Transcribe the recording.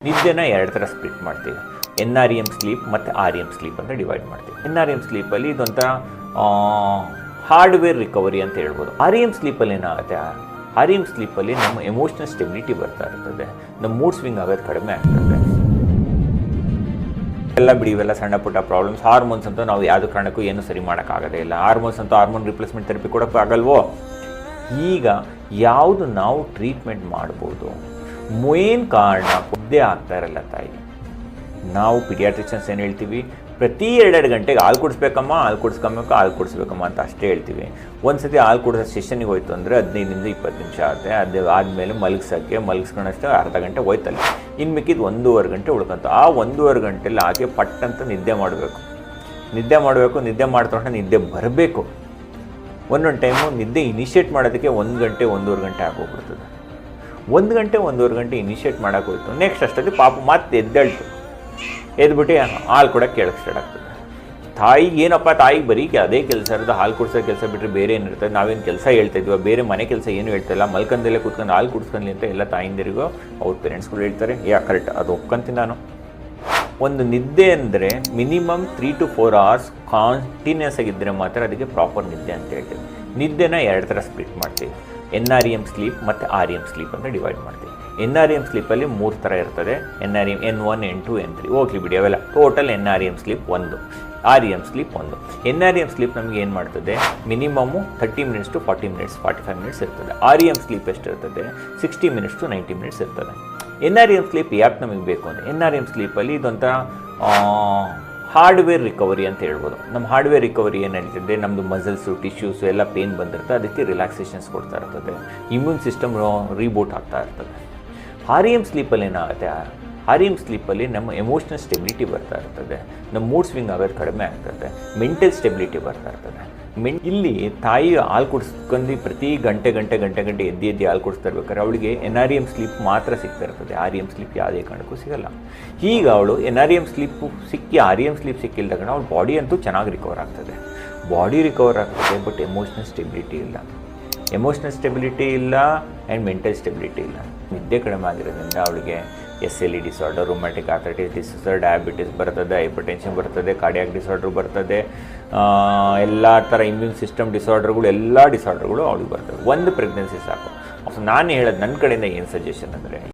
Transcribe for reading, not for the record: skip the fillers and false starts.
ನಿದ್ದೆನ ಎರಡು ಥರ ಸ್ಪ್ಲಿಟ್ ಮಾಡ್ತೀವಿ. NREM ಸ್ಲೀಪ್ ಮತ್ತು REM ಸ್ಲೀಪ್ ಅಂತ ಡಿವೈಡ್ ಮಾಡ್ತೀವಿ. NREM ಸ್ಲೀಪಲ್ಲಿ ಇದೊಂಥರ ಹಾರ್ಡ್ವೇರ್ ರಿಕವರಿ ಅಂತ ಹೇಳ್ಬೋದು. REM ಸ್ಲೀಪಲ್ಲಿ ಏನಾಗುತ್ತೆ, REM ಸ್ಲೀಪಲ್ಲಿ ನಮ್ಮ ಎಮೋಷ್ನಲ್ ಸ್ಟೆಬಿಲಿಟಿ ಬರ್ತಾ ಇರ್ತದೆ, ನಮ್ಮ ಮೂಡ್ ಸ್ವಿಂಗ್ ಆಗೋದು ಕಡಿಮೆ ಆಗ್ತದೆ. ಎಲ್ಲ ಬಿಡಿ, ಇವೆಲ್ಲ ಸಣ್ಣ ಪುಟ್ಟ ಪ್ರಾಬ್ಲಮ್ಸ್. ಹಾರ್ಮೋನ್ಸ್ ಅಂತೂ ನಾವು ಯಾವುದೇ ಕಾರಣಕ್ಕೂ ಏನೂ ಸರಿ ಮಾಡೋಕ್ಕಾಗೋದೇ ಇಲ್ಲ. ಹಾರ್ಮೋನ್ಸ್ ಅಂತೂ ಹಾರ್ಮೋನ್ ರಿಪ್ಲೇಸ್ಮೆಂಟ್ ಥೆರಪಿ ಕೊಡೋಕ್ಕಾಗಲ್ವೋ. ಈಗ ಯಾವುದು ನಾವು ಟ್ರೀಟ್ಮೆಂಟ್ ಮಾಡ್ಬೋದು? ಮೇನ್ ಕಾರಣ ನಿದ್ದೆ ಆಗ್ತಾ ಇರಲ್ಲ ತಾಯಿ. ನಾವು ಪಿಡಿಯಾಟ್ರಿಷನ್ಸ್ ಏನು ಹೇಳ್ತೀವಿ, ಪ್ರತಿ 2 ಗಂಟೆಗೆ ಹಾಲು ಕುಡಿಸ್ಬೇಕಮ್ಮ, ಹಾಲು ಕುಡಿಸ್ಬೇಕಮ್ಮ ಅಂತ ಅಷ್ಟೇ ಹೇಳ್ತೀವಿ. ಒಂದು ಸತಿ ಹಾಲು ಕುಡಿಸೋ ಸೆಷನ್ನಿಗೆ ಹೋಯ್ತು ಅಂದರೆ 15 20 ನಿಮಿಷ ಆಗುತ್ತೆ. ಅದು ಆದಮೇಲೆ ಮಲಗಿಸ್ಕೊಳಷ್ಟು ಅರ್ಧ ಗಂಟೆ ಹೋಯ್ತಲ್ಲ, ಇನ್ನು ಮಿಕ್ಕಿದ್ದು 1.5 ಗಂಟೆ ಉಳ್ಕೊಂತ. ಆ 1.5 ಗಂಟೆಲಿ ಆಕೆ ಪಟ್ಟಂತ ನಿದ್ದೆ ಮಾಡಬೇಕು. ನಿದ್ದೆ ಮಾಡ್ತೊಂಡೆ ನಿದ್ದೆ ಬರಬೇಕು. ಒಂದೊಂದು ಟೈಮು ನಿದ್ದೆ ಇನಿಷಿಯೇಟ್ ಮಾಡೋದಕ್ಕೆ 1 ಗಂಟೆ 1.5 ಗಂಟೆ ಆಗೋಗ್ಬಿಡ್ತದೆ. 1 ಗಂಟೆ 1.5 ಗಂಟೆ ಇನಿಷಿಯೇಟ್ ಮಾಡೋಕ್ಕೋಯ್ತು. ನೆಕ್ಸ್ಟ್ ಅಷ್ಟೊತ್ತಿಗೆ ಪಾಪ ಮತ್ತೆ ಎದ್ಬಿಟ್ಟು ಹಾಲು ಕೊಡೋಕ್ಕೆ ಕೇಳಕ್ಕೆ ಸ್ಟಾರ್ಟ್ ಆಗ್ತದೆ. ತಾಯಿಗೆ ಏನಪ್ಪ, ತಾಯಿಗೆ ಬರೀ ಅದೇ ಕೆಲಸ ಇರೋದು, ಹಾಲು ಕುಡಿಸೋ ಕೆಲಸ ಬಿಟ್ಟರೆ ಬೇರೆ ಏನಿರ್ತದೆ. ನಾವೇನು ಕೆಲಸ ಹೇಳ್ತಾ ಇದ್ವಿ, ಬೇರೆ ಮನೆ ಕೆಲಸ ಏನು ಹೇಳ್ತಾಯಿಲ್ಲ. ಮಲ್ಕಂದಲ್ಲೇ ಕೂತ್ಕೊಂಡು ಹಾಲು ಕುಡಿಸ್ಕೊಂಡ್ಲಿ ಅಂತ ಎಲ್ಲ ತಾಯಿಂದಿರಿಗೂ ಅವ್ರ ಪೇರೆಂಟ್ಸ್ಗಳು ಹೇಳ್ತಾರೆ. ಕರೆಕ್ಟ್, ಅದು ಒಪ್ಕೊಂತೀನಿ ನಾನು. ಒಂದು ನಿದ್ದೆ ಅಂದರೆ ಮಿನಿಮಮ್ 3 to 4 hours ಕಾಂಟಿನ್ಯೂಸ್ ಆಗಿದ್ದರೆ ಮಾತ್ರ ಅದಕ್ಕೆ ಪ್ರಾಪರ್ ನಿದ್ದೆ ಅಂತ ಹೇಳ್ತೀವಿ. ನಿದ್ದೆನ 2 ಥರ ಸ್ಪ್ಲಿಟ್ ಮಾಡ್ತೀವಿ. NREM ಸ್ಲೀಪ್ ಮತ್ತು REM ಸ್ಲೀಪ್ ಅಂತ ಡಿವೈಡ್ ಮಾಡ್ತೀವಿ. NREM ಸ್ಲೀಪಲ್ಲಿ 3 ಥರ ಇರ್ತದೆ. NREM N1 N2 N3 ಹೋಗ್ಲಿ ಬಿಡಿ, ಅವೆಲ್ಲ total. NREM sleep 1, REM sleep 1. NREM sleep ನಮಗೆ ಏನು ಮಾಡ್ತದೆ, minimum 30 minutes to 40 minutes 45 minutes ಇರ್ತದೆ. REM ಸ್ಲೀಪ್ ಎಷ್ಟಿರ್ತದೆ, 60 minutes to 90 minutes ಇರ್ತದೆ. NREM ಸ್ಲೀಪ್ ಯಾಕೆ ನಮಗೆ ಬೇಕು ಅಂದರೆ, NREM ಸ್ಲೀಪಲ್ಲಿ ಇದೊಂಥರ ಹಾರ್ಡ್ವೇರ್ ರಿಕವರಿ ಅಂತ ಹೇಳ್ಬೋದು. ನಮ್ಮ ಹಾರ್ಡ್ವೇರ್ ರಿಕವರಿ ಏನು ಹೇಳ್ತಿದ್ದೆ, ನಮ್ಮದು ಮಸಲ್ಸು ಟಿಶ್ಯೂಸು ಎಲ್ಲ ಪೇನ್ ಬಂದಿರುತ್ತೆ, ಅದಕ್ಕೆ ರಿಲ್ಯಾಕ್ಸೇಷನ್ಸ್ ಕೊಡ್ತಾ ಇರ್ತದೆ. ಇಮ್ಯೂನ್ ಸಿಸ್ಟಮ್ ರೀಬೂಟ್ ಆಗ್ತಾ ಇರ್ತದೆ. REM ಸ್ಲೀಪಲ್ಲಿ ಏನಾಗುತ್ತೆ, REM ಸ್ಲೀಪಲ್ಲಿ ನಮ್ಮ ಎಮೋಷ್ನಲ್ ಸ್ಟೆಬಿಲಿಟಿ ಬರ್ತಾ ಇರ್ತದೆ, ನಮ್ಮ ಮೂಡ್ ಸ್ವಿಂಗ್ ಆಗೋದು ಕಡಿಮೆ ಆಗ್ತದೆ, ಮೆಂಟಲ್ ಸ್ಟೆಬಿಲಿಟಿ ಬರ್ತಾ ಇರ್ತದೆ. ಇಲ್ಲಿ ತಾಯಿ ಹಾಲು ಕುಡಿಸ್ಕೊಂಡು ಪ್ರತಿ ಗಂಟೆ ಎದ್ದು ಹಾಲು ಕುಡಿಸ್ತಾ ಇರ್ಬೇಕಾದ್ರೆ ಅವಳಿಗೆ NREM ಸ್ಲೀಪ್ ಮಾತ್ರ ಸಿಗ್ತಾ ಇರ್ತದೆ. REM ಸ್ಲೀಪ್ ಯಾವುದೇ ಕಾರಣಕ್ಕೂ ಸಿಗಲ್ಲ. ಈಗ ಅವಳು NREM ಸ್ಲೀಪು ಸಿಕ್ಕಿ REM ಸ್ಲೀಪ್ ಸಿಕ್ಕಿಲ್ದಾಗ ಅವಳ ಬಾಡಿ ಅಂತೂ ಚೆನ್ನಾಗಿ ರಿಕವರ್ ಆಗ್ತದೆ, ಬಟ್ ಎಮೋಷ್ನಲ್ ಸ್ಟೆಬಿಲಿಟಿ ಇಲ್ಲ. ಆ್ಯಂಡ್ ಮೆಂಟಲ್ ಸ್ಟೆಬಿಲಿಟಿ ಇಲ್ಲ. ನಿದ್ದೆ ಕಡಿಮೆ ಆಗಿರೋದ್ರಿಂದ ಅವಳಿಗೆ SLE disorder, rheumatic arthritis disorder, diabetes ಬರ್ತದೆ, ಹೈಪರ್ಟೆನ್ಷನ್ ಬರ್ತದೆ, ಕಾರ್ಡಿಯಾಕ್ ಡಿಸಾರ್ಡರ್ ಬರ್ತದೆ, ಎಲ್ಲ ಥರ ಇಮ್ಯೂನ್ ಸಿಸ್ಟಮ್ ಡಿಸಾರ್ಡರ್ಗಳು, ಎಲ್ಲ ಡಿಸಾರ್ಡರ್ಗಳು ಅವಳಿಗೆ ಬರ್ತವೆ. ಒಂದು ಪ್ರೆಗ್ನೆನ್ಸಿ ಸಾಕು. ನಾನು ಹೇಳೋದು ನನ್ನ ಕಡೆಯಿಂದ ಏನು ಸಜೆಷನ್ ಅಂದರೆ,